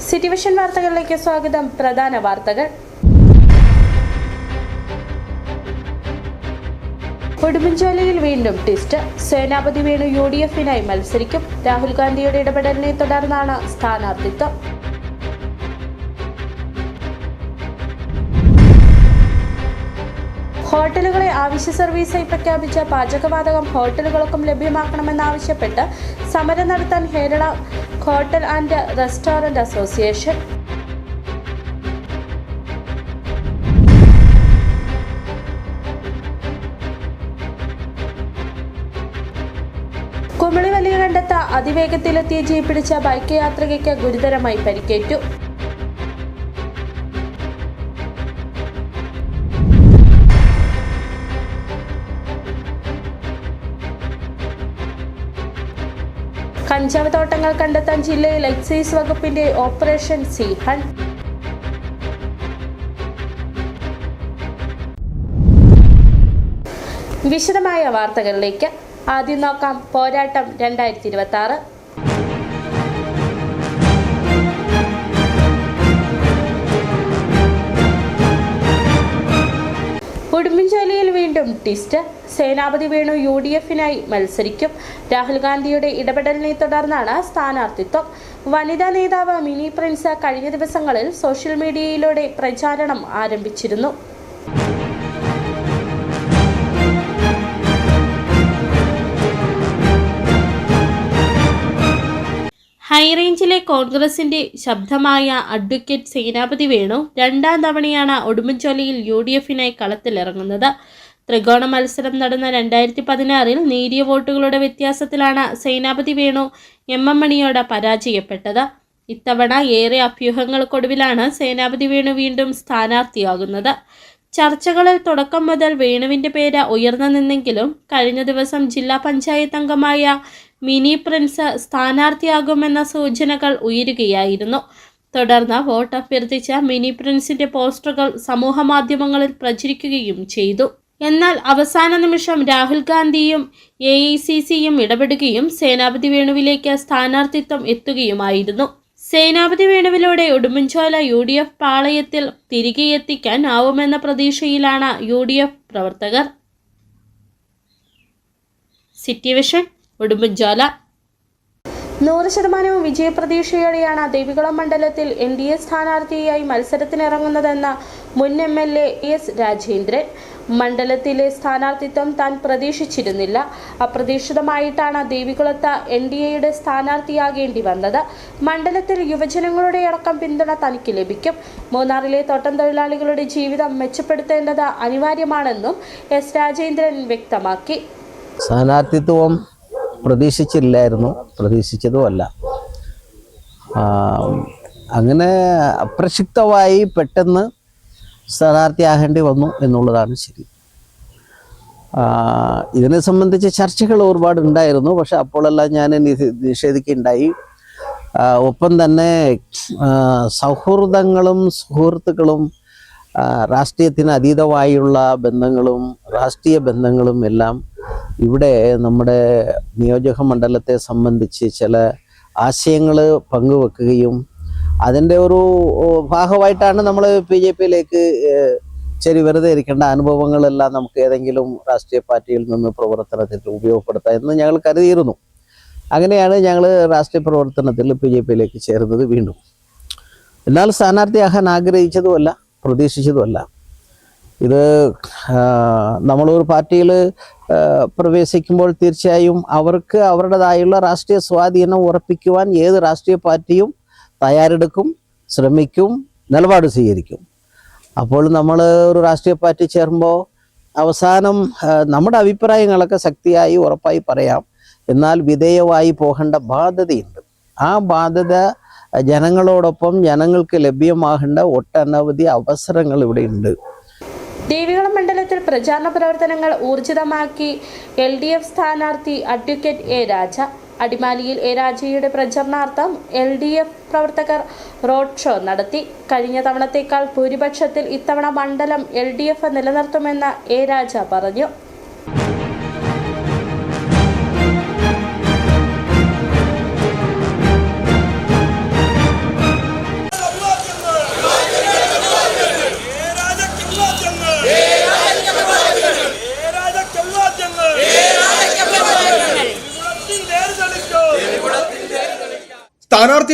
City vision വാർത്തകളിലേക്ക് സ്വാഗതം. പ്രധാന വാർത്തകൾ. ഉടുമ്പൻചോലയിൽ വീണ്ടും ട്വിസ്റ്റ്. സേനാപതി വേണു UDF-നായി മത്സരിക്കും. രാഹുൽ ഗാന്ധിയുടെ ഇടപെടലിനെ തുടർന്നാണ് സ്ഥാനാർത്ഥിത്വം. ഹോട്ടലുകളെ ആവശ്യ സർവീസായി പ്രഖ്യാപിച്ച പാചകവാതകം ഹോട്ടലുകൾക്കും ലഭ്യമാക്കണമെന്നാവശ്യപ്പെട്ട് സമരം നടത്താൻ Kerala hotel and restaurant association. Kumily വലിയകണ്ടത്ത് അതിവേഗത്തിലെത്തിയ ജീപ്പ് പിടിച്ച ബൈക്ക് യാത്രികയ്ക്ക് ഗുരുതരമായി പരിക്കേറ്റു. കഞ്ചാവ് തോട്ടങ്ങൾ കണ്ടെത്താൻ ജില്ലയിൽ എക്സൈസ് വകുപ്പിന്റെ ഓപ്പറേഷൻ സിംഹൺ. വിശദമായ വാർത്തകളിലേക്ക്. ആദ്യം നോക്കാം പോരാട്ടം 2026. ഉടുമ്പൻചോലയിൽ വീണ്ടും ട്വിസ്റ്റ്. സേനാപതി വേണു UDF-നായി മത്സരിക്കും. രാഹുൽ ഗാന്ധിയുടെ ഇടപെടലിനെ തുടർന്നാണ് സ്ഥാനാർത്ഥിത്വം. വനിതാ നേതാവ് മിനി പ്രിൻസ് കഴിഞ്ഞ ദിവസങ്ങളിൽ സോഷ്യൽ മീഡിയയിലൂടെ പ്രചാരണം ആരംഭിച്ചിരുന്നു. ഹൈറേഞ്ചിലെ കോൺഗ്രസിന്റെ ശബ്ദമായ അഡ്വക്കേറ്റ് സേനാപതി വേണു രണ്ടാം തവണയാണ് ഉടുമ്പൻചോലയിൽ UDF-നായി കളത്തിലിറങ്ങുന്നത്. ത്രികോണ മത്സരം നടന്ന 2016 നേരിയ വോട്ടുകളുടെ വ്യത്യാസത്തിലാണ് സേനാപതി വേണു MM മണിയോട് പരാജയപ്പെട്ടത്. ഇത്തവണ ഏറെ അഭ്യൂഹങ്ങൾക്കൊടുവിലാണ് സേനാപതി വേണു വീണ്ടും സ്ഥാനാർത്ഥിയാകുന്നത്. ചർച്ചകളിൽ തുടക്കം മുതൽ വേണുവിന്റെ പേര് ഉയർന്നു നിന്നെങ്കിലും കഴിഞ്ഞ ദിവസം ജില്ലാ പഞ്ചായത്ത് അംഗമായ മിനി പ്രിൻസ് സ്ഥാനാർത്ഥിയാകുമെന്ന സൂചനകൾ ഉയരുകയായിരുന്നു. തുടർന്ന് വോട്ട് അഭ്യർത്ഥിച്ച മിനി പ്രിൻസിന്റെ പോസ്റ്ററുകൾ സമൂഹ മാധ്യമങ്ങളിൽ പ്രചരിക്കുകയും ചെയ്തു. എന്നാൽ അവസാന നിമിഷം രാഹുൽ ഗാന്ധിയും AICCയും ഇടപെടുകയും സേനാപതി വേണുവിലേക്ക് സ്ഥാനാർത്ഥിത്വം എത്തുകയുമായിരുന്നു. സേനാപതി വേണുവിലൂടെ ഉടുമ്പൻചോല UDF പാളയത്തിൽ തിരികെ എത്തിക്കാൻ ആവുമെന്ന പ്രതീക്ഷയിലാണ് UDF പ്രവർത്തകർ. City vision Udumbanchola. 100% വിജയപ്രതീക്ഷയോടെയാണ് ദേവികുളം മണ്ഡലത്തിൽ NDA സ്ഥാനാർത്ഥിയായി മത്സരത്തിനിറങ്ങുന്നതെന്ന് മുൻ MLA S രാജേന്ദ്രൻ. മണ്ഡലത്തിലെ സ്ഥാനാർത്ഥിത്വം താൻ പ്രതീക്ഷിച്ചിരുന്നില്ല. അപ്രതീക്ഷിതമായിട്ടാണ് ദേവികുളത്ത് NDAയുടെ സ്ഥാനാർത്ഥിയാകേണ്ടി വന്നത്. മണ്ഡലത്തിൽ യുവജനങ്ങളുടെ അടക്കം പിന്തുണ തനിക്ക് ലഭിക്കും. മൂന്നാറിലെ തോട്ടം തൊഴിലാളികളുടെ ജീവിതം മെച്ചപ്പെടുത്തേണ്ടത് അനിവാര്യമാണെന്നും S രാജേന്ദ്രൻ വ്യക്തമാക്കി. സ്ഥാനാർത്ഥിത്വം പ്രതീക്ഷിച്ചില്ലായിരുന്നു, പ്രതീക്ഷിച്ചതുമല്ല. അങ്ങനെ അപ്രസക്തമായി പെട്ടെന്ന് സ്ഥാനാർത്ഥിയാകേണ്ടി വന്നു എന്നുള്ളതാണ് ശരി. ഇതിനെ സംബന്ധിച്ച് ചർച്ചകൾ ഒരുപാട് ഉണ്ടായിരുന്നു. പക്ഷെ അപ്പോഴെല്ലാം ഞാൻ നിഷേധിക്കുകയുണ്ടായി. ഒപ്പം തന്നെ സൗഹൃദങ്ങളും സുഹൃത്തുക്കളും രാഷ്ട്രീയത്തിന് അതീതമായുള്ള ബന്ധങ്ങളും രാഷ്ട്രീയ ബന്ധങ്ങളും എല്ലാം ഇവിടെ നമ്മുടെ നിയോജക മണ്ഡലത്തെ സംബന്ധിച്ച് ചില ആശയങ്ങൾ പങ്കുവെക്കുകയും അതിൻ്റെ ഒരു ഭാഗമായിട്ടാണ് നമ്മൾ BJP-യിലേക്ക് വെറുതെ ഇരിക്കേണ്ട അനുഭവങ്ങളെല്ലാം നമുക്ക് ഏതെങ്കിലും രാഷ്ട്രീയ പാർട്ടിയിൽ നിന്ന് പ്രവർത്തനത്തിൽ ഉപയോഗപ്പെടുത്താം എന്ന് ഞങ്ങൾ കരുതിയിരുന്നു. അങ്ങനെയാണ് ഞങ്ങൾ രാഷ്ട്രീയ പ്രവർത്തനത്തിൽ BJP-യിലേക്ക് ചേർന്നത് വീണ്ടും. എന്നാൽ സ്ഥാനാർത്ഥിയാകാൻ ആഗ്രഹിച്ചതുമല്ല, പ്രതീക്ഷിച്ചതുമല്ല. ഇത് നമ്മളൊരു പാർട്ടിയിൽ പ്രവേശിക്കുമ്പോൾ തീർച്ചയായും അവർക്ക് അവരുടേതായുള്ള രാഷ്ട്രീയ സ്വാധീനം ഉറപ്പിക്കുവാൻ ഏത് രാഷ്ട്രീയ പാർട്ടിയും തയ്യാറെടുക്കും, ശ്രമിക്കും, നിലപാട് സ്വീകരിക്കും. അപ്പോൾ നമ്മൾ ഒരു രാഷ്ട്രീയ പാർട്ടി ചേരുമ്പോൾ അവസാനം നമ്മുടെ അഭിപ്രായങ്ങളൊക്കെ ശക്തിയായി ഉറപ്പായി പറയാം. എന്നാൽ വിധേയമായി പോകേണ്ട ബാധ്യതയുണ്ട്. ആ ബാധ്യത ജനങ്ങളോടൊപ്പം ജനങ്ങൾക്ക് ലഭ്യമാകേണ്ട ഒട്ടനവധി അവസരങ്ങൾ ഇവിടെയുണ്ട്. ദേവികുളം മണ്ഡലത്തിൽ പ്രചാരണ പ്രവർത്തനങ്ങൾ ഊർജിതമാക്കി LDF സ്ഥാനാർത്ഥി അഡ്വക്കേറ്റ് A രാജ. അടിമാലിയിൽ A രാജയുടെ പ്രചരണാർത്ഥം LDF പ്രവർത്തകർ റോഡ് ഷോ നടത്തി. കഴിഞ്ഞ തവണത്തേക്കാൾ ഭൂരിപക്ഷത്തിൽ ഇത്തവണ മണ്ഡലം LDF നിലനിർത്തുമെന്ന് A രാജ പറഞ്ഞു.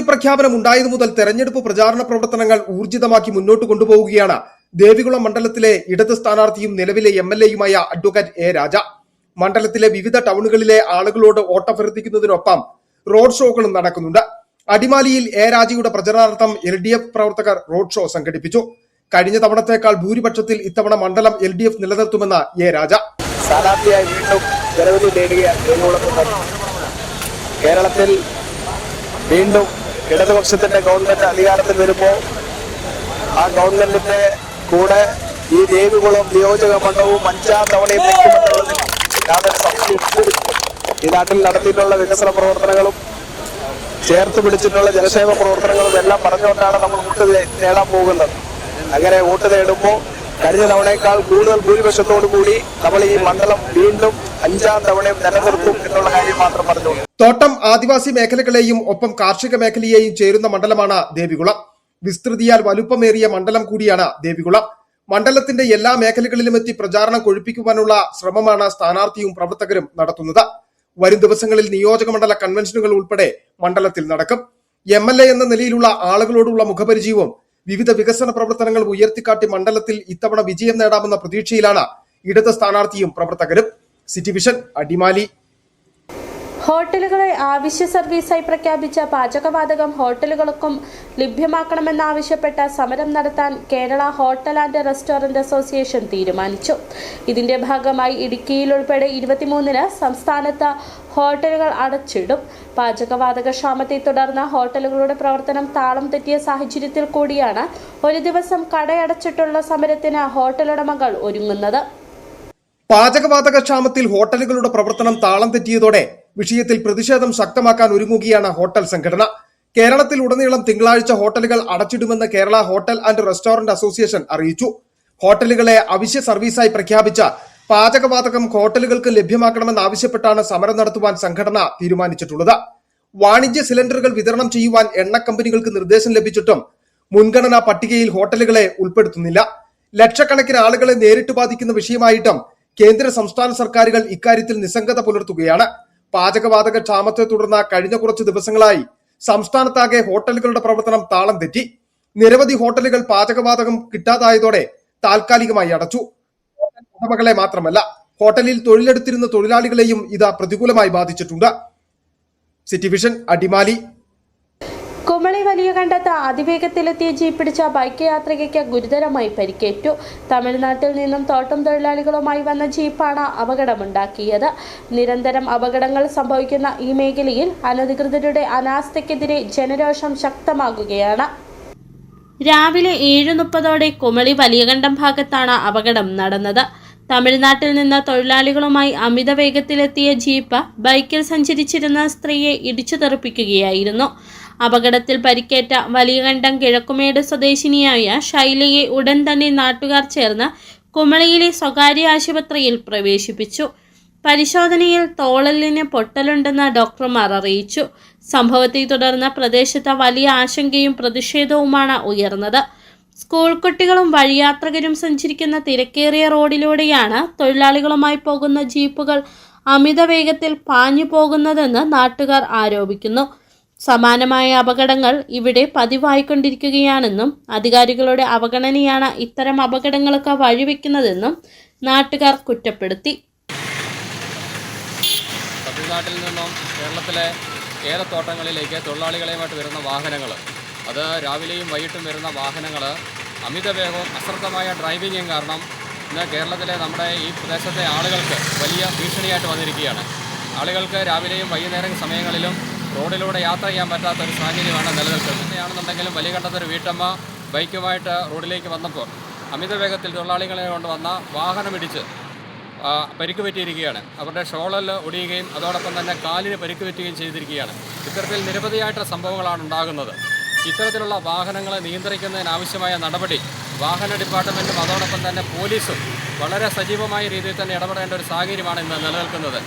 സ്ഥാനാർത്ഥി പ്രഖ്യാപനം ഉണ്ടായതു മുതൽ തെരഞ്ഞെടുപ്പ് പ്രചാരണ പ്രവർത്തനങ്ങൾ ഊർജിതമാക്കി മുന്നോട്ട് കൊണ്ടുപോവുകയാണ് ദേവികുളം മണ്ഡലത്തിലെ ഇടത് സ്ഥാനാർത്ഥിയും നിലവിലെ MLAയുമായ അഡ്വക്കേറ്റ് എ രാജ. മണ്ഡലത്തിലെ വിവിധ ടൗണുകളിലെ ആളുകളോട് വോട്ടഭ്യർത്ഥിക്കുന്നതിനൊപ്പം റോഡ് ഷോകളും നടക്കുന്നുണ്ട്. അടിമാലിയിൽ എ രാജയുടെ പ്രചരണാർത്ഥം LDF പ്രവർത്തകർ റോഡ് ഷോ സംഘടിപ്പിച്ചു. കഴിഞ്ഞ തവണത്തേക്കാൾ ഭൂരിപക്ഷത്തിൽ ഇത്തവണ മണ്ഡലം LDF നിലനിർത്തുമെന്ന് എ രാജ. സ്ഥാനാർത്ഥിയായി വീണ്ടും ജനവിധി നേടുകയാണ്. കേരളത്തിൽ വീണ്ടും ഇടതുപക്ഷത്തിന്റെ ഗവൺമെന്റ് അധികാരത്തിൽ വരുമ്പോൾ ആ ഗവൺമെന്റിന്റെ കൂടെ ഈ ദേവികുളം നിയോജക മണ്ഡലവും 5ാം തവണയും ലക്ഷ്യമെന്നുള്ളതിൽ യാതൊരു സംശയവും. ഈ നാട്ടിൽ നടത്തിയിട്ടുള്ള വികസന പ്രവർത്തനങ്ങളും ചേർത്ത് പിടിച്ചിട്ടുള്ള ജനസേവ പ്രവർത്തനങ്ങളും എല്ലാം പറഞ്ഞുകൊണ്ടാണ് നമ്മൾ വോട്ട് നേടാൻ പോകുന്നത്. അങ്ങനെ വോട്ട് നേടുമ്പോൾ കഴിഞ്ഞ തവണയേക്കാൾ കൂടുതൽ ഭൂരിപക്ഷത്തോടു കൂടി നമ്മൾ ഈ മണ്ഡലം വീണ്ടും 5ാം തവണയും നിലനിർത്തും എന്നുള്ള കാര്യം മാത്രം പറഞ്ഞുകൊണ്ട് തോട്ടം ആദിവാസി മേഖലകളെയും ഒപ്പം കാർഷിക മേഖലയെയും ചേരുന്ന മണ്ഡലമാണ് ദേവികുളം. വിസ്തൃതിയാൽ വലുപ്പമേറിയ മണ്ഡലം കൂടിയാണ് ദേവികുളം. മണ്ഡലത്തിന്റെ എല്ലാ മേഖലകളിലും എത്തി പ്രചാരണം കൊഴുപ്പിക്കുവാനുള്ള ശ്രമമാണ് സ്ഥാനാർത്ഥിയും പ്രവർത്തകരും നടത്തുന്നത്. വരും ദിവസങ്ങളിൽ നിയോജക മണ്ഡല കൺവെൻഷനുകൾ ഉൾപ്പെടെ മണ്ഡലത്തിൽ നടക്കും. MLA എന്ന നിലയിലുള്ള ആളുകളോടുള്ള മുഖപരിചയവും വിവിധ വികസന പ്രവർത്തനങ്ങൾ ഉയർത്തിക്കാട്ടി മണ്ഡലത്തിൽ ഇത്തവണ വിജയം നേടാമെന്ന പ്രതീക്ഷയിലാണ് ഇടത് സ്ഥാനാർത്ഥിയും പ്രവർത്തകരും. City vision, Adimali. ഹോട്ടലുകളെ ആവശ്യ സർവീസായി പ്രഖ്യാപിച്ച പാചകവാതകം ഹോട്ടലുകൾക്കും ലഭ്യമാക്കണമെന്നാവശ്യപ്പെട്ട സമരം നടത്താൻ Kerala hotel and restaurant association തീരുമാനിച്ചു. ഇതിന്റെ ഭാഗമായി ഇടുക്കിയിൽ ഉൾപ്പെടെ 23-ന് സംസ്ഥാനത്ത് ഹോട്ടലുകൾ അടച്ചിടും. പാചകവാതക ക്ഷാമത്തെ തുടർന്ന് ഹോട്ടലുകളുടെ പ്രവർത്തനം താളം തെറ്റിയ സാഹചര്യത്തിൽ കൂടിയാണ് ഒരു ദിവസം കടയടച്ചിട്ടുള്ള സമരത്തിന് ഹോട്ടലുടമകൾ ഒരുങ്ങുന്നത്. പാചകവാതക ക്ഷാമത്തിൽ ഹോട്ടലുകളുടെ പ്രവർത്തനം താളം തെറ്റിയതോടെ വിഷയത്തിൽ പ്രതിഷേധം ശക്തമാക്കാൻ ഒരുങ്ങുകയാണ് ഹോട്ടൽ സംഘടന. കേരളത്തിൽ ഉടനീളം തിങ്കളാഴ്ച ഹോട്ടലുകൾ അടച്ചിടുമെന്ന് Kerala hotel and restaurant association അറിയിച്ചു. ഹോട്ടലുകളെ അവശ്യ സർവീസായി പ്രഖ്യാപിച്ച പാചകവാതകം ഹോട്ടലുകൾക്ക് ലഭ്യമാക്കണമെന്നാവശ്യപ്പെട്ടാണ് സമരം നടത്തുവാൻ സംഘടന തീരുമാനിച്ചിട്ടുള്ളത്. വാണിജ്യ സിലിണ്ടറുകൾ വിതരണം ചെയ്യുവാൻ എണ്ണ കമ്പനികൾക്ക് നിർദ്ദേശം ലഭിച്ചിട്ടും മുൻഗണനാ പട്ടികയിൽ ഹോട്ടലുകളെ ഉൾപ്പെടുത്തുന്നില്ല. ലക്ഷക്കണക്കിന് ആളുകളെ നേരിട്ട് ബാധിക്കുന്ന വിഷയമായിട്ടും കേന്ദ്ര സംസ്ഥാന സർക്കാരുകൾ ഇക്കാര്യത്തിൽ നിസ്സംഗത പുലർത്തുകയാണ്. പാചകവാതക ക്ഷാമത്തെ തുടർന്ന് കഴിഞ്ഞ കുറച്ചു ദിവസങ്ങളായി സംസ്ഥാനത്താകെ ഹോട്ടലുകളുടെ പ്രവർത്തനം താളം തെറ്റി. നിരവധി ഹോട്ടലുകൾ പാചകവാതകം കിട്ടാതായതോടെ താൽക്കാലികമായി അടച്ചു. ഉടമകളെ മാത്രമല്ല, ഹോട്ടലിൽ തൊഴിലെടുത്തിരുന്ന തൊഴിലാളികളെയും ഇത് പ്രതികൂലമായി ബാധിച്ചിട്ടുണ്ട്. City vision, Adimali. കുമളി വലിയകണ്ടത്ത് അതിവേഗത്തിലെത്തിയ ജീപ്പിടിച്ച ബൈക്ക് യാത്രികയ്ക്ക് ഗുരുതരമായി പരിക്കേറ്റു. തമിഴ്നാട്ടിൽ നിന്നും തോട്ടം തൊഴിലാളികളുമായി വന്ന ജീപ്പാണ് അപകടമുണ്ടാക്കിയത്. നിരന്തരം അപകടങ്ങൾ സംഭവിക്കുന്ന ഈ മേഖലയിൽ അനധികൃതരുടെ അനാസ്ഥയ്ക്കെതിരെ ജനരോഷം ശക്തമാകുകയാണ്. രാവിലെ 7:30ഓടെ കുമളി വലിയകണ്ടം ഭാഗത്താണ് അപകടം നടന്നത്. തമിഴ്നാട്ടിൽ നിന്ന് തൊഴിലാളികളുമായി അമിത വേഗത്തിലെത്തിയ ജീപ്പ് ബൈക്കിൽ സഞ്ചരിച്ചിരുന്ന സ്ത്രീയെ ഇടിച്ചു തെറിപ്പിക്കുകയായിരുന്നു. അപകടത്തിൽ പരിക്കേറ്റ വലിയകണ്ടം കിഴക്കുമേട് സ്വദേശിനിയായ ഷൈലയെ ഉടൻ തന്നെ നാട്ടുകാർ ചേർന്ന് കുമളിയിലെ സ്വകാര്യ ആശുപത്രിയിൽ പ്രവേശിപ്പിച്ചു. പരിശോധനയിൽ തോളലിന് പൊട്ടലുണ്ടെന്ന് ഡോക്ടർമാർ അറിയിച്ചു. സംഭവത്തെ തുടർന്ന് പ്രദേശത്ത് വലിയ ആശങ്കയും പ്രതിഷേധവുമാണ് ഉയർന്നത്. സ്കൂൾ കുട്ടികളും വഴിയാത്രകരും സഞ്ചരിക്കുന്ന തിരക്കേറിയ റോഡിലൂടെയാണ് തൊഴിലാളികളുമായി പോകുന്ന ജീപ്പുകൾ അമിത വേഗത്തിൽ പാഞ്ഞു പോകുന്നതെന്ന് നാട്ടുകാർ ആരോപിക്കുന്നു. സമാനമായ അപകടങ്ങൾ ഇവിടെ പതിവായിക്കൊണ്ടിരിക്കുകയാണെന്നും അധികാരികളുടെ അവഗണനയാണ് ഇത്തരം അപകടങ്ങൾക്ക് വഴിവെക്കുന്നതെന്നും നാട്ടുകാർ കുറ്റപ്പെടുത്തി. തമിഴ്നാട്ടിൽ നിന്നും കേരളത്തിലെ ഏലത്തോട്ടങ്ങളിലേക്ക് തൊഴിലാളികളെയുമായിട്ട് വരുന്ന വാഹനങ്ങൾ, അത് രാവിലെയും വൈകിട്ടും വരുന്ന വാഹനങ്ങൾ അമിത വേഗവും അശ്രദ്ധമായ ഡ്രൈവിങ്ങും കാരണം ഇന്ന് കേരളത്തിലെ നമ്മുടെ ഈ പ്രദേശത്തെ ആളുകൾക്ക് വലിയ ഭീഷണിയായിട്ട് വന്നിരിക്കുകയാണ്. ആളുകൾക്ക് രാവിലെയും വൈകുന്നേരം സമയങ്ങളിലും റോഡിലൂടെ യാത്ര ചെയ്യാൻ പറ്റാത്ത ഒരു സാഹചര്യമാണ് നിലനിൽക്കുന്നത്. ആണെന്നുണ്ടെങ്കിലും വലിയകണ്ടത്തൊരു വീട്ടമ്മ ബൈക്കുമായിട്ട് റോഡിലേക്ക് വന്നപ്പോൾ അമിത വേഗത്തിൽ തൊഴിലാളികളെ കൊണ്ടുവന്ന വാഹനമിടിച്ച് പരിക്ക് പറ്റിയിരിക്കുകയാണ്. അവരുടെ ഷോളിൽ ഒടിയുകയും അതോടൊപ്പം തന്നെ കാലിന് പരിക്ക് പറ്റുകയും ചെയ്തിരിക്കുകയാണ്. ഇത്തരത്തിൽ നിരവധിയായിട്ടുള്ള സംഭവങ്ങളാണ് ഉണ്ടാകുന്നത്. ഇത്തരത്തിലുള്ള വാഹനങ്ങളെ നിയന്ത്രിക്കുന്നതിനാവശ്യമായ നടപടി വാഹന ഡിപ്പാർട്ട്മെൻറ്റും അതോടൊപ്പം തന്നെ പോലീസും വളരെ സജീവമായ രീതിയിൽ തന്നെ ഇടപെടേണ്ട ഒരു സാഹചര്യമാണ് ഇന്ന് നിലനിൽക്കുന്നത്.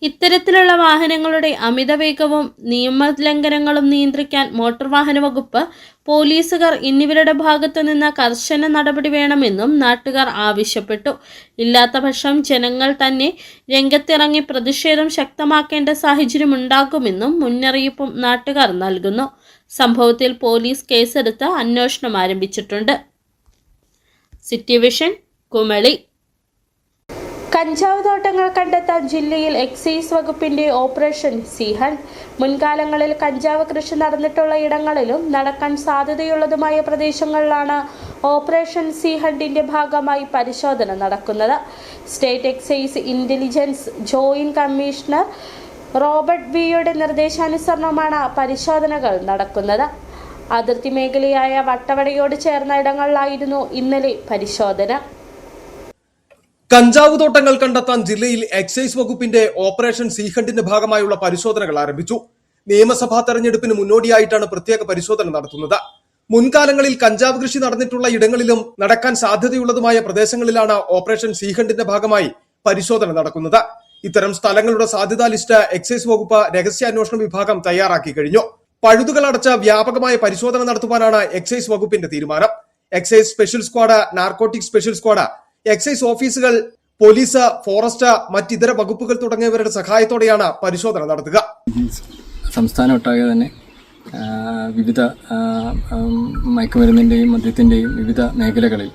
ഇത്തരത്തിലുള്ള വാഹനങ്ങളുടെ അമിതവേഗവും നിയമലംഘനങ്ങളും നിയന്ത്രിക്കാൻ മോട്ടോർ വാഹന വകുപ്പ്, പോലീസുകാർ എന്നിവരുടെ ഭാഗത്തു നിന്ന് കർശന നടപടി വേണമെന്നും നാട്ടുകാർ ആവശ്യപ്പെട്ടു. ഇല്ലാത്തപക്ഷം ജനങ്ങൾ തന്നെ രംഗത്തിറങ്ങി പ്രതിഷേധം ശക്തമാക്കേണ്ട സാഹചര്യമുണ്ടാകുമെന്നും മുന്നറിയിപ്പും നാട്ടുകാർ നൽകുന്നു. സംഭവത്തിൽ പോലീസ് കേസെടുത്ത് അന്വേഷണം ആരംഭിച്ചിട്ടുണ്ട്. City vision, Kumily. കഞ്ചാവ് തോട്ടങ്ങൾ കണ്ടെത്താൻ ജില്ലയിൽ എക്സൈസ് വകുപ്പിന്റെ ഓപ്പറേഷൻ സി ഹണ്ട്. മുൻകാലങ്ങളിൽ കഞ്ചാവ് കൃഷി നടന്നിട്ടുള്ള ഇടങ്ങളിലും നടക്കാൻ സാധ്യതയുള്ളതുമായ പ്രദേശങ്ങളിലാണ് ഓപ്പറേഷൻ സി ഹണ്ടിന്റെ ഭാഗമായി പരിശോധന നടക്കുന്നത്. State excise intelligence joint commissioner Robert വിയുടെ നിർദ്ദേശാനുസരണമാണ് പരിശോധനകൾ നടക്കുന്നത്. അതിർത്തി മേഖലയായ വട്ടവടയോട് ചേർന്ന ഇടങ്ങളിലായിരുന്നു ഇന്നലെ പരിശോധന. കഞ്ചാവ് തോട്ടങ്ങൾ കണ്ടെത്താൻ ജില്ലയിൽ എക്സൈസ് വകുപ്പിന്റെ ഓപ്പറേഷൻ സി ഹണ്ടിന്റെ ഭാഗമായുള്ള പരിശോധനകൾ ആരംഭിച്ചു. നിയമസഭാ തെരഞ്ഞെടുപ്പിന് മുന്നോടിയായിട്ടാണ് പ്രത്യേക പരിശോധന നടത്തുന്നത്. മുൻകാലങ്ങളിൽ കഞ്ചാവ് കൃഷി നടന്നിട്ടുള്ള ഇടങ്ങളിലും നടക്കാൻ സാധ്യതയുള്ളതുമായ പ്രദേശങ്ങളിലാണ് ഓപ്പറേഷൻ സി ഹണ്ടിന്റെ ഭാഗമായി പരിശോധന നടക്കുന്നത്. ഇത്തരം സ്ഥലങ്ങളുടെ സാധ്യതാ ലിസ്റ്റ് എക്സൈസ് വകുപ്പ് രഹസ്യാന്വേഷണ വിഭാഗം തയ്യാറാക്കി കഴിഞ്ഞു. പഴുതുകൾ അടച്ച വ്യാപകമായ പരിശോധന നടത്തുവാനാണ് എക്സൈസ് വകുപ്പിന്റെ തീരുമാനം. Excise special squad, narcotic special squad, excise ഓഫീസുകൾ, പോലീസ്, ഫോറസ്റ്റ്, മറ്റിതര വകുപ്പുകൾ തുടങ്ങിയവരുടെ സഹായത്തോടെയാണ് പരിശോധന നടത്തുക. സംസ്ഥാനം ഒട്ടാകെ തന്നെ വിവിധ മയക്കുമരുന്നിൻ്റെയും മദ്യത്തിൻ്റെയും വിവിധ മേഖലകളിൽ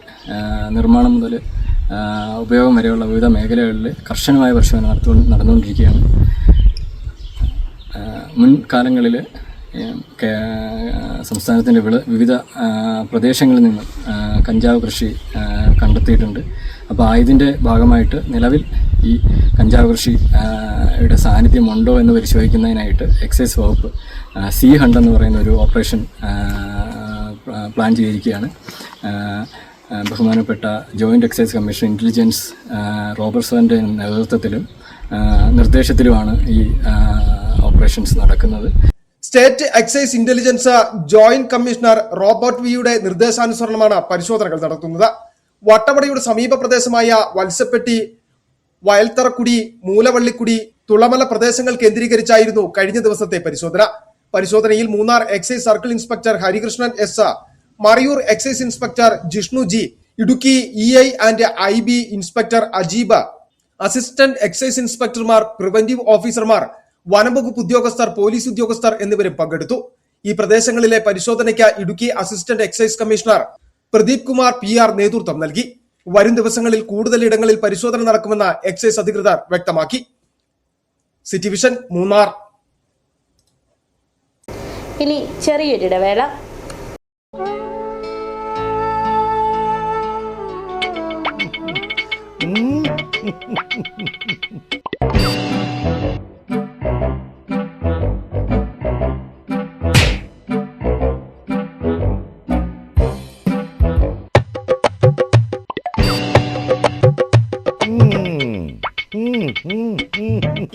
നിർമ്മാണം മുതൽ ഉപയോഗം വരെയുള്ള വിവിധ മേഖലകളിൽ കർശനമായ പരിശോധന നടന്നുകൊണ്ടിരിക്കുകയാണ്. മുൻകാലങ്ങളിൽ സംസ്ഥാനത്തിൻ്റെ വിവിധ പ്രദേശങ്ങളിൽ നിന്ന് കഞ്ചാവ് കൃഷി കണ്ടെത്തിയിട്ടുണ്ട്. അപ്പോൾ ഇതിൻ്റെ ഭാഗമായിട്ട് നിലവിൽ ഈ കഞ്ചാവ് കൃഷിയുടെ സാന്നിധ്യമുണ്ടോ എന്ന് പരിശോധിക്കുന്നതിനായിട്ട് എക്സൈസ് വകുപ്പ് സി ഹണ്ട് എന്ന് പറയുന്ന ഒരു ഓപ്പറേഷൻ പ്ലാൻ ചെയ്തിരിക്കുകയാണ്. ബഹുമാനപ്പെട്ട ജോയിൻറ്റ് എക്സൈസ് കമ്മീഷൻ ഇൻ്റലിജൻസ് റോബർട്ട്സന്റെ നേതൃത്വത്തിലും നിർദ്ദേശത്തിലുമാണ് ഈ ഓപ്പറേഷൻസ് നടക്കുന്നത്. State excise intelligence joint commissioner Robert വിയുടെ നിർദ്ദേശാനുസരണമാണ് പരിശോധനകൾ നടത്തുന്നത്. വട്ടവടയുടെ സമീപ പ്രദേശമായ വത്സപ്പെട്ടി, വയൽത്തറക്കുടി, മൂലവള്ളിക്കുടി, തുളമല പ്രദേശങ്ങൾ കേന്ദ്രീകരിച്ചായിരുന്നു കഴിഞ്ഞ ദിവസത്തെ പരിശോധന. പരിശോധനയിൽ Munnar excise circle inspector Harikrishnan S, Marayur excise inspector Jishnu G, Idukki EI and IB inspector Ajeeb, assistant excise ഇൻസ്പെക്ടർമാർ, പ്രിവന്റീവ് ഓഫീസർമാർ, വനംവകുപ്പ് ഉദ്യോഗസ്ഥർ, പോലീസ് ഉദ്യോഗസ്ഥർ എന്നിവരും പങ്കെടുത്തു. ഈ പ്രദേശങ്ങളിലെ പരിശോധനയ്ക്ക് Idukki assistant excise commissioner Pradeep Kumar PR നേതൃത്വം നൽകി. വരും ദിവസങ്ങളിൽ കൂടുതൽ ഇടങ്ങളിൽ പരിശോധന നടക്കുമെന്ന് എക്സൈസ് അധികൃതർ വ്യക്തമാക്കി. City vision, Munnar. ഇനി ചെറിയൊരിടവേള.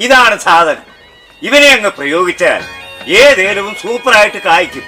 ഇതാണ് സാധനം. ഇവനെ അങ്ങ് പ്രയോഗിച്ചാൽ ഏതേലവും സൂപ്പറായിട്ട് കായ്ക്കും.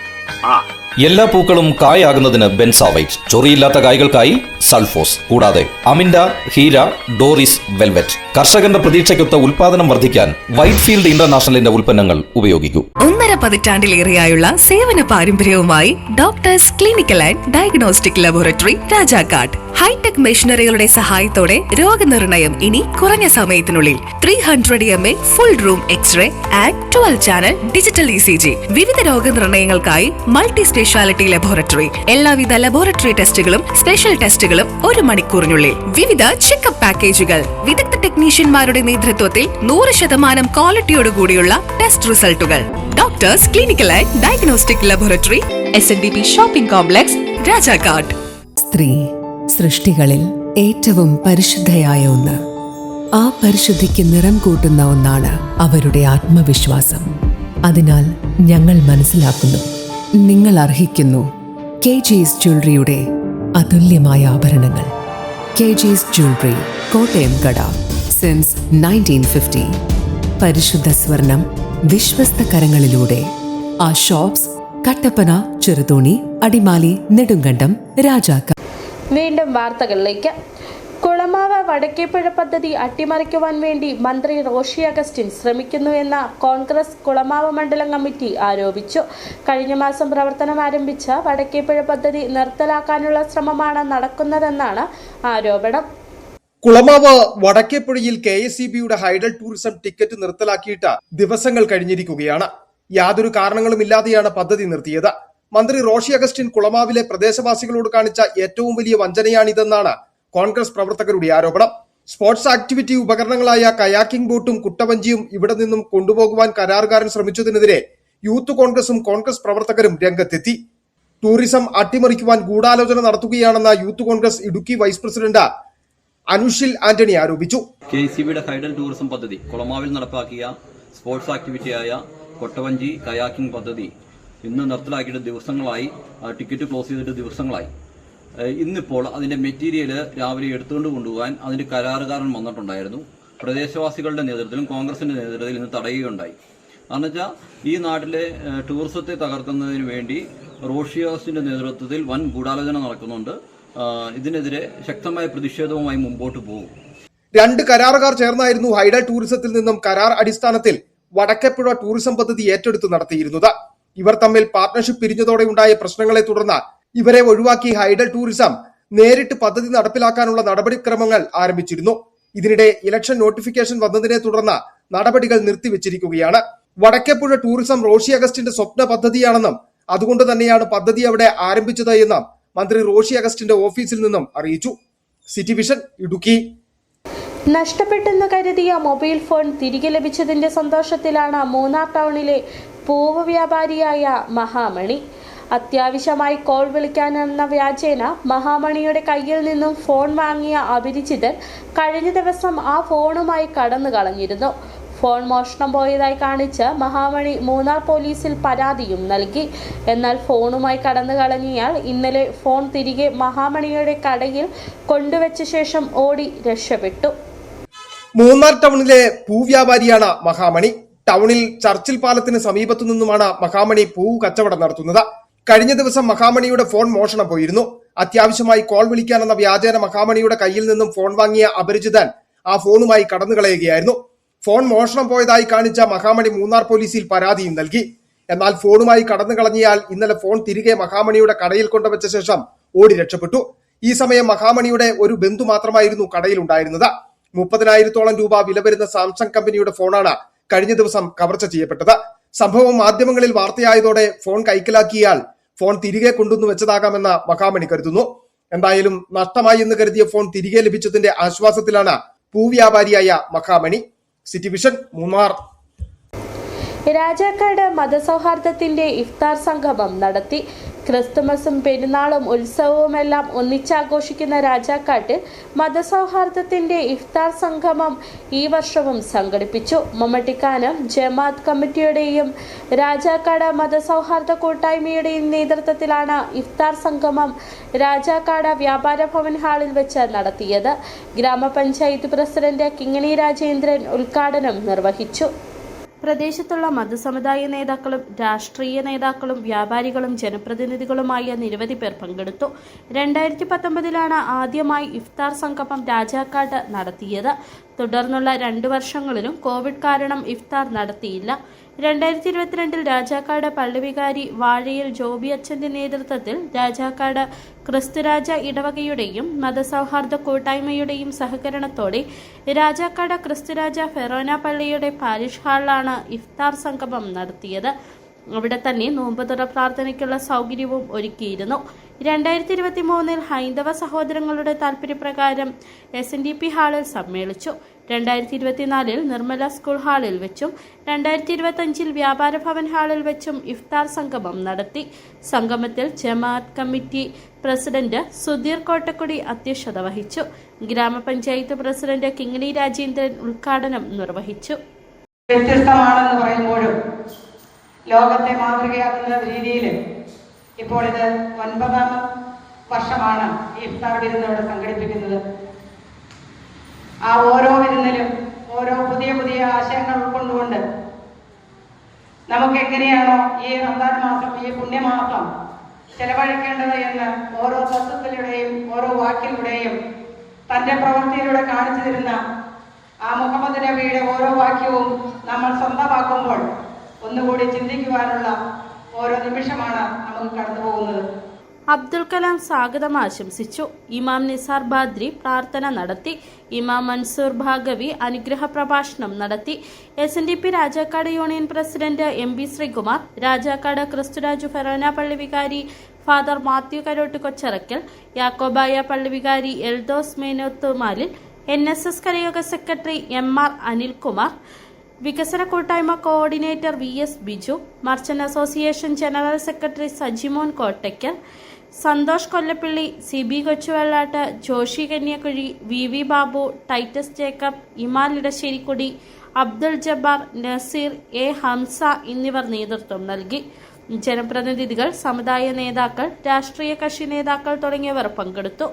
എല്ലാ പൂക്കളും കായാകുന്നതിന് ബെൻസാവൈറ്റ്, ചൊറിയില്ലാത്ത കായ്കൾക്കായി സൾഫോസ്, കൂടാതെ അമിൻഡ, ഹീര, ഡോറിസ്, വെൽവെറ്റ്. കർഷകന്റെ പ്രതീക്ഷയ്ക്കൊത്ത ഉൽപാദനം വർദ്ധിക്കാൻ വൈറ്റ്ഫീൽഡ് ഇന്റർനാഷണലിന്റെ ഉൽപ്പന്നങ്ങൾ ഉപയോഗിക്കൂ. 1.5 പതിറ്റാണ്ടിലേറെയായുള്ള സേവന പാരമ്പര്യവുമായി doctors clinical and diagnostic laboratory Rajakkad. Hi tech മെഷീനറികളുടെ സഹായത്തോടെ രോഗനിർണയം ഇനി കുറഞ്ഞ സമയത്തിനുള്ളിൽ. 300 ml full room x ray and 12 channel digital ECG. വിവിധ രോഗനിർണയങ്ങൾക്കായി മൾട്ടി സ്പെഷ്യാലിറ്റി ലബോറട്ടറി. എല്ലാവിധ ലബോറട്ടറി ടെസ്റ്റുകളും സ്പെഷ്യൽ ടെസ്റ്റുകളും 1 മണിക്കൂറിനുള്ളിൽ. വിവിധ ചെക്കപ്പ് പാക്കേജുകൾ. വിദഗ്ധ ടെക്നീഷ്യന്മാരുടെ നേതൃത്വത്തിൽ 100% ക്വാളിറ്റിയോടുകൂടിയുള്ള ടെസ്റ്റ് റിസൾട്ടുകൾ. Doctors clinical and diagnostic laboratory, SNDP shopping complex, Rajakkad. സ്ത്രീ സൃഷ്ടികളിൽ ഏറ്റവും പരിശുദ്ധയായ ഒന്ന്. ആ പരിശുദ്ധിക്ക് നിറം കൂട്ടുന്ന ഒന്നാണ് അവരുടെ ആത്മവിശ്വാസം. അതിനാൽ ഞങ്ങൾ മനസ്സിലാക്കുന്നു, നിങ്ങൾ അർഹിക്കുന്നു KG's ജ്വല്ലറിയുടെ അതുല്യമായ ആഭരണങ്ങൾ. KG's ജ്വല്ലറി, കോട്ടയം കട, സിൻസ് 1950. പരിശുദ്ധ സ്വർണം വിശ്വസ്ത കരങ്ങളിലൂടെ. ആ ഷോപ്സ് കട്ടപ്പന, ചെറുതോണി, അടിമാലി, നെടുങ്കണ്ടം, രാജാക്കാട്. വീണ്ടും വാർത്തകളിലേക്ക്. കുളമാവ് വടക്കേപ്പുഴ പദ്ധതി അട്ടിമറിക്കുവാൻ വേണ്ടി മന്ത്രി റോഷി അഗസ്റ്റിൻ ശ്രമിക്കുന്നുവെന്ന കോൺഗ്രസ് കുളമാവ് മണ്ഡലം കമ്മിറ്റി ആരോപിച്ചു. കഴിഞ്ഞ മാസം പ്രവർത്തനം ആരംഭിച്ച വടക്കേപ്പുഴ പദ്ധതി നിർത്തലാക്കാനുള്ള ശ്രമമാണ് നടക്കുന്നതെന്നാണ് ആരോപണം. കുളമാവ് വടക്കേപ്പുഴയിൽ KSEBയുടെ ഹൈഡൽ ടൂറിസം ടിക്കറ്റ് നിർത്തലാക്കിയിട്ട് ദിവസങ്ങൾ കഴിഞ്ഞിരിക്കുകയാണ്. യാതൊരു കാരണങ്ങളുമില്ലാതെയാണ് പദ്ധതി നിർത്തിയത്. മന്ത്രി റോഷി അഗസ്റ്റിൻ കുളമാവിലെ പ്രദേശവാസികളോട് കാണിച്ച ഏറ്റവും വലിയ വഞ്ചനയാണിതെന്നാണ് കോൺഗ്രസ് പ്രവർത്തകരുടെ ആരോപണം. സ്പോർട്സ് ആക്ടിവിറ്റി ഉപകരണങ്ങളായ കയാക്കിംഗ് ബോട്ടും കുട്ടവഞ്ചിയും ഇവിടെ നിന്നും കൊണ്ടുപോകുവാൻ കരാറുകാരൻ ശ്രമിച്ചതിനെതിരെ യൂത്ത് കോൺഗ്രസും കോൺഗ്രസ് പ്രവർത്തകരും രംഗത്തെത്തി. ടൂറിസം അട്ടിമറിക്കുവാൻ ഗൂഢാലോചന നടത്തുകയാണെന്ന youth Congress Idukki vice president Anushil Antony ആരോപിച്ചു. KSEBയുടെ ഹൈഡൽ ടൂറിസം പദ്ധതി കുളമാവിൽ നടപ്പാക്കിയ സ്പോർട്സ് ആക്ടിവിറ്റിയായ കൊട്ടവഞ്ചി കയാക്കിംഗ് പദ്ധതി ഇന്ന് നിർത്തലാക്കിയിട്ട് ദിവസങ്ങളായി, ടിക്കറ്റ് ക്ലോസ് ചെയ്തിട്ട് ദിവസങ്ങളായി. ഇന്നിപ്പോൾ അതിന്റെ മെറ്റീരിയൽ രാവിലെ എടുത്തുകൊണ്ട് കൊണ്ടുപോകാൻ അതിന്റെ കരാറുകാരൻ വന്നിട്ടുണ്ടായിരുന്നു. പ്രദേശവാസികളുടെ നേതൃത്വത്തിലും കോൺഗ്രസിന്റെ നേതൃത്വത്തിൽ ഇന്ന് തടയുകയുണ്ടായി. കാരണം വെച്ചാൽ ഈ നാട്ടിലെ ടൂറിസത്തെ തകർക്കുന്നതിന് വേണ്ടി റോഷി അഗസ്റ്റിന്റെ നേതൃത്വത്തിൽ വൻ ഗൂഢാലോചന നടക്കുന്നുണ്ട്. ഇതിനെതിരെ ശക്തമായ പ്രതിഷേധവുമായി മുമ്പോട്ട് പോകും. 2 കരാറുകാർ ചേർന്നായിരുന്നു ഹൈഡൽ ടൂറിസത്തിൽ നിന്നും കരാർ അടിസ്ഥാനത്തിൽ വടക്കേപ്പുഴ ടൂറിസം പദ്ധതി ഏറ്റെടുത്ത് നടത്തിയിരുന്നത്. ഇവർ തമ്മിൽ പാർട്ണർഷിപ്പ് പിരിഞ്ഞതോടെ ഉണ്ടായ പ്രശ്നങ്ങളെ തുടർന്ന് ഇവരെ ഒഴിവാക്കി ഹൈഡൽ ടൂറിസം നേരിട്ട് പദ്ധതി നടപ്പിലാക്കാനുള്ള നടപടിക്രമങ്ങൾ ആരംഭിച്ചിരുന്നു. ഇതിനിടെ ഇലക്ഷൻ നോട്ടിഫിക്കേഷൻ വന്നതിനെ തുടർന്ന് നടപടികൾ നിർത്തിവെച്ചിരിക്കുകയാണ്. വടക്കേപ്പുഴ ടൂറിസം റോഷി അഗസ്റ്റിന്റെ സ്വപ്ന പദ്ധതിയാണെന്നും അതുകൊണ്ട് തന്നെയാണ് പദ്ധതി അവിടെ ആരംഭിച്ചത് എന്നും മന്ത്രി റോഷി അഗസ്റ്റിന്റെ ഓഫീസിൽ നിന്നും അറിയിച്ചു. City vision Idukki. നഷ്ടപ്പെട്ടെന്ന് കരുതിയ മൊബൈൽ ഫോൺ തിരികെ ലഭിച്ചതിന്റെ സന്തോഷത്തിലാണ് മൂന്നാർ ടൗണിലെ പൂവ് വ്യാപാരിയായ മഹാമണി. അത്യാവശ്യമായി കോൾ വിളിക്കാനെന്ന വ്യാജേന മഹാമണിയുടെ കയ്യിൽ നിന്നും ഫോൺ വാങ്ങിയ അപരിചിതൻ കഴിഞ്ഞ ദിവസം ആ ഫോണുമായി കടന്നു കളഞ്ഞിരുന്നു. ഫോൺ മോഷണം പോയതായി കാണിച്ച് മഹാമണി മൂന്നാർ പോലീസിൽ പരാതിയും നൽകി. എന്നാൽ ഫോണുമായി കടന്നു കളഞ്ഞയാൾ ഇന്നലെ ഫോൺ തിരികെ മഹാമണിയുടെ കടയിൽ കൊണ്ടുവച്ച ശേഷം ഓടി രക്ഷപ്പെട്ടു. മൂന്നാർ ടൗണിലെ പൂവ്യാപാരിയാണ് മഹാമണി. ടൗണിൽ ചർച്ചിൽ പാലത്തിന് സമീപത്തു നിന്നുമാണ് മഹാമണി പൂവ് കച്ചവടം നടത്തുന്നത്. കഴിഞ്ഞ ദിവസം മഹാമണിയുടെ ഫോൺ മോഷണം പോയിരുന്നു. അത്യാവശ്യമായി കോൾ വിളിക്കാനെന്ന വ്യാജേന മഹാമണിയുടെ കയ്യിൽ നിന്നും ഫോൺ വാങ്ങിയ അപരിചിതൻ ആ ഫോണുമായി കടന്നു കളയുകയായിരുന്നു. ഫോൺ മോഷണം പോയതായി കാണിച്ച മഹാമണി മൂന്നാർ പോലീസിൽ പരാതിയും നൽകി. എന്നാൽ ഫോണുമായി കടന്നു കളഞ്ഞയാൾ ഇന്നലെ ഫോൺ തിരികെ മഹാമണിയുടെ കടയിൽ കൊണ്ടുവച്ച ശേഷം ഓടി രക്ഷപ്പെട്ടു. ഈ സമയം മഹാമണിയുടെ ഒരു ബന്ധു മാത്രമായിരുന്നു കടയിലുണ്ടായിരുന്നത്. 30,000-ഓളം രൂപ വില വരുന്ന സാംസങ് കമ്പനിയുടെ ഫോണാണ് കഴിഞ്ഞ ദിവസം കവർച്ച ചെയ്യപ്പെട്ടത്. സംഭവം മാധ്യമങ്ങളിൽ വാർത്തയായതോടെ ഫോൺ കൈക്കലാക്കിയാൽ ഫോൺ തിരികെ കൊണ്ടുവന്നു വെച്ചതാകാമെന്ന് മഹാമണി കരുതുന്നു. എന്തായാലും നഷ്ടമായി എന്ന് കരുതിയ ഫോൺ തിരികെ ലഭിച്ചതിന്റെ ആശ്വാസത്തിലാണ് പൂവ്യാപാരിയായ മഹാമണി. City vision Munnar. രാജാക്കാട് മതസൗഹാർദ്ദത്തിന്റെ ഇഫ്താർ സംഗമം നടത്തി. ക്രിസ്തുമസും പെരുന്നാളും ഉത്സവവുമെല്ലാം ഒന്നിച്ചാഘോഷിക്കുന്ന രാജാക്കാട്ടിൽ മതസൗഹാർദ്ദത്തിന്റെ ഇഫ്താർ സംഗമം ഈ വർഷവും സംഘടിപ്പിച്ചു. മമ്മട്ടിക്കാനം ജമാഅത്ത് കമ്മിറ്റിയുടെയും രാജാക്കാട് മതസൗഹാർദ്ദ കൂട്ടായ്മയുടെയും നേതൃത്വത്തിലാണ് ഇഫ്താർ സംഗമം രാജാക്കാട് വ്യാപാര ഭവൻ ഹാളിൽ വെച്ച് നടത്തിയത്. ഗ്രാമപഞ്ചായത്ത് പ്രസിഡന്റ് കിങ്ങിണി രാജേന്ദ്രൻ ഉദ്ഘാടനം നിർവഹിച്ചു. പ്രദേശത്തുള്ള മതസമുദായ നേതാക്കളും രാഷ്ട്രീയ നേതാക്കളും വ്യാപാരികളും ജനപ്രതിനിധികളുമായ നിരവധി പേർ പങ്കെടുത്തു. 2019 ആദ്യമായി ഇഫ്താർ സംഗമം രാജാക്കാട് നടത്തിയത്. തുടർന്നുള്ള 2 വർഷങ്ങളിലും കോവിഡ് കാരണം ഇഫ്താർ നടത്തിയില്ല. 2022 രാജാക്കാട് പള്ളിവികാരി വാഴയിൽ ജോബി അച്ഛന്റെ നേതൃത്വത്തിൽ രാജാക്കാട് ക്രിസ്തുരാജ ഇടവകയുടെയും മതസൗഹാർദ്ദ കൂട്ടായ്മയുടെയും സഹകരണത്തോടെ രാജാക്കാട് ക്രിസ്തുരാജ ഫെറോന പള്ളിയുടെ പാരിഷ് ഹാളിലാണ് ഇഫ്താർ സംഗമം നടത്തിയത്. അവിടെ തന്നെ നോമ്പുതുറ പ്രാർത്ഥനയ്ക്കുള്ള സൗകര്യവും ഒരുക്കിയിരുന്നു. 2023 ഹൈന്ദവ സഹോദരങ്ങളുടെ താൽപര്യപ്രകാരം SNDP ഹാളിൽ സമ്മേളിച്ചു. 2024 നിർമ്മല സ്കൂൾ ഹാളിൽ വെച്ചും 2025 വ്യാപാര ഭവൻ ഹാളിൽ വെച്ചും ഇഫ്താർ സംഗമം നടത്തി. സംഗമത്തിൽ ജമാഅത്ത് കമ്മിറ്റി പ്രസിഡന്റ് സുധീർ കോട്ടക്കുടി അധ്യക്ഷത വഹിച്ചു. ഗ്രാമപഞ്ചായത്ത് പ്രസിഡന്റ് കിങ്ങിണി രാജേന്ദ്രൻ ഉദ്ഘാടനം നിർവഹിച്ചു. വ്യത്യസ്തമാണെന്ന് പറയുമ്പോഴും ലോകത്തെ മാതൃകയാക്കുന്ന രീതിയിൽ ഇപ്പോൾ ഇത് 9ാം വർഷമാണ് ഈ ഇഫ്താർ വിരുന്ന് ഇവിടെ സംഘടിപ്പിക്കുന്നത്. ആ ഓരോ വിരുന്നിലും ഓരോ പുതിയ പുതിയ ആശയങ്ങൾ ഉൾക്കൊണ്ടുകൊണ്ട് നമുക്ക് എങ്ങനെയാണോ ഈ റമദാൻ മാസം, ഈ പുണ്യമാസം ചെലവഴിക്കേണ്ടത് എന്ന് ഓരോ തത്വത്തിലൂടെയും ഓരോ വാക്കിലൂടെയും തൻ്റെ പ്രവൃത്തിയിലൂടെ കാണിച്ചു തരുന്ന ആ മുഹമ്മദ് നബിയുടെ ഓരോ വാക്യവും നമ്മൾ സ്വന്തമാക്കുമ്പോൾ ഒന്നുകൂടി ചിന്തിക്കുവാനുള്ള ഓരോ നിമിഷമാണ് നമുക്ക് കടന്നു പോകുന്നത്. അബ്ദുൽ കലാം സ്വാഗതം ആശംസിച്ചു. ഇമാം നിസാർ ബാദ്രി പ്രാർത്ഥന നടത്തി. ഇമാം മൻസൂർ ഭാഗവി അനുഗ്രഹ പ്രഭാഷണം നടത്തി. SNDP Rajakkad union president MB Sreekumar, Rajakkad Kristhuraju forane പള്ളി വികാരി ഫാദർ മാത്യു കരോട്ട് കൊച്ചറക്കൽ, യാക്കോബായ പള്ളി വികാരി എൽദോസ് മേനോത്തുമാലിൽ, NSS കരയോഗ സെക്രട്ടറി MR അനിൽകുമാർ, വികസന കൂട്ടായ്മ coordinator VS Biju, merchant association general secretary Sajimon Kottakkal, Santhosh Kollappally, CB Kochuvellattu, Joshy Kanyakuzhy, VV Babu, Titus Jacob, Imal Edasserikkudi, Abdul Jabbar, Nazeer, A Hamsa എന്നിവർ നേതൃത്വം നൽകി. ജനപ്രതിനിധികൾ, സമുദായ നേതാക്കൾ, രാഷ്ട്രീയ കക്ഷി നേതാക്കൾ തുടങ്ങിയവർ പങ്കെടുത്തു.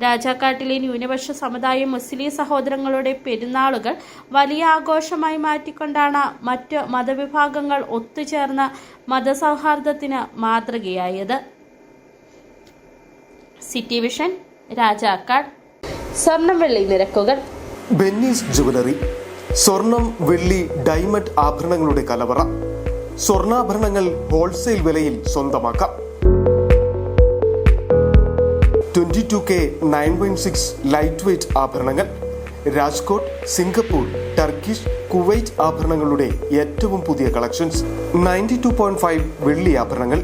രാജാക്കാട്ടിലെ ന്യൂനപക്ഷ സമുദായ മുസ്ലിം സഹോദരങ്ങളുടെ പെരുന്നാളുകൾ വലിയ ആഘോഷമായി മാറ്റിക്കൊണ്ടാണ് മറ്റ് മതവിഭാഗങ്ങൾ ഒത്തുചേർന്ന മതസൗഹാർദ്ദത്തിന് മാതൃകയായത്. City vision, Rajakkad. സ്വർണം വെള്ളി നിരക്കുകൾ. ബെന്നീസ് ജുവലറി, സ്വർണം, വെള്ളി, ഡയമണ്ട് ആഭരണങ്ങളുടെ കലവറ. സ്വർണ്ണാഭരണങ്ങൾ ഹോൾസെയിൽ വിലയിൽ സ്വന്തമാക്കാം. 22K 916 ലൈറ്റ് വെയ്റ്റ് ആഭരണങ്ങൾ. രാജ്കോട്ട്, സിംഗപ്പൂർ, ടർക്കിഷ്, കുവൈറ്റ് ആഭരണങ്ങളുടെ ഏറ്റവും പുതിയ കളക്ഷൻസ്. 92.5 വെള്ളി ആഭരണങ്ങൾ.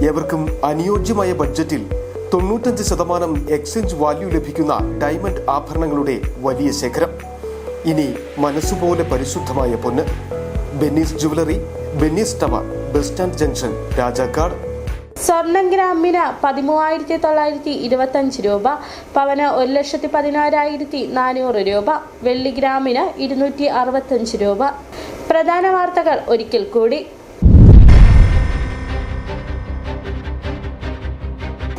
എവർക്കും അനുയോജ്യമായ ബഡ്ജറ്റിൽ 95% എക്സ്ചേഞ്ച് വാല്യൂ ലഭിക്കുന്ന ഡയമണ്ട് ആഭരണങ്ങളുടെ വലിയ ശേഖരം. ഇനി മനസ്സുപോലെ പരിശുദ്ധമായ പൊന്ന്. Benny's jewellery, Benny's tower, bus stand junction, Rajakkad. സ്വർണം ഗ്രാമിന് 13,925 രൂപ, പവന് 1,16,400 രൂപ, വെള്ളി ഗ്രാമിന് 265 രൂപ. പ്രധാന വാർത്തകൾ ഒരിക്കൽ കൂടി.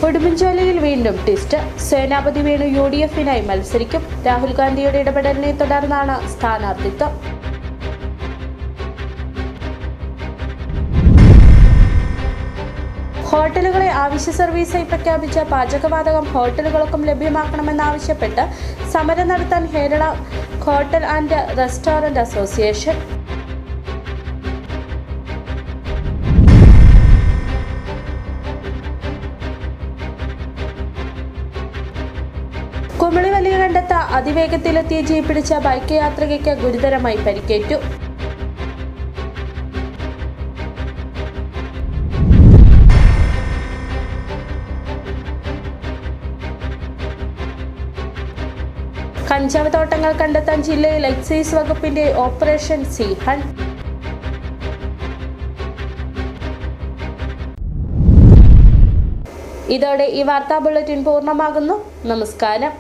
ഉടുമ്പൻചോലയിൽ വീണ്ടും ട്വിസ്റ്റ്. സേനാപതി വേണു UDF-നായി മത്സരിക്കും. രാഹുൽ ഗാന്ധിയുടെ ഇടപെടലിനെ തുടർന്നാണ് സ്ഥാനാർത്ഥിത്വം. ഹോട്ടലുകളെ ആവശ്യ സർവീസായി പ്രഖ്യാപിച്ച പാചകവാതകം ഹോട്ടലുകൾക്കും ലഭ്യമാക്കണമെന്നാവശ്യപ്പെട്ട് സമരം നടത്താൻ Kerala hotel and restaurant association. Kumily വലിയ കണ്ടത്ത് അതിവേഗത്തിലെത്തിയ ജീപ്പ് പിടിച്ച ബൈക്ക് യാത്രികയ്ക്ക് ഗുരുതരമായി പരിക്കേറ്റു. കഞ്ചാവ് തോട്ടങ്ങൾ കണ്ടെത്താൻ ജില്ലയിൽ എക്സൈസ് വകുപ്പിന്റെ ഓപ്പറേഷൻ സിംഹൺ. ഇതോടെ ഈ വാർത്താ ബുള്ളറ്റിൻ പൂർണ്ണമാകുന്നു. നമസ്കാരം.